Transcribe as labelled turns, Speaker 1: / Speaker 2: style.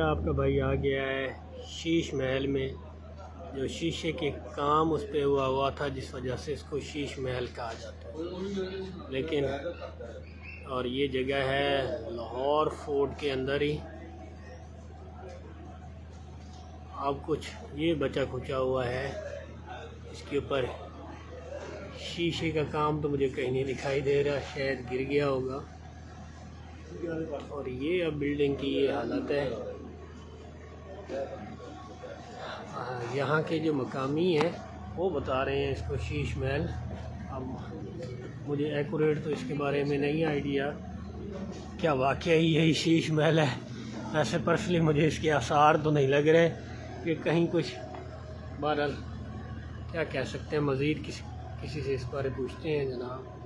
Speaker 1: आपका भाई आ गया है शीश महल में, जो शीशे के काम उस पे हुआ था, जिस वजह से इसको शीश महल कहा जाता है। लेकिन और ये जगह है लाहौर फोर्ट के अंदर ही। अब कुछ ये बचा खुचा हुआ है, इसके ऊपर शीशे का काम तो मुझे कहीं नहीं दिखाई दे रहा, शायद गिर गया होगा। और ये अब बिल्डिंग की ये हालत है। यहाँ के जो मकामी हैं वो बता रहे हैं इसको शीश महल। अब मुझे एक्यूरेट तो इसके बारे में नहीं आइडिया क्या वाकई यही शीश महल है। वैसे पर्सनली मुझे इसके आसार तो नहीं लग रहे कि कहीं कुछ। बहरहाल क्या कह सकते हैं, मज़ीद किसी से इस बारे पूछते हैं जनाब।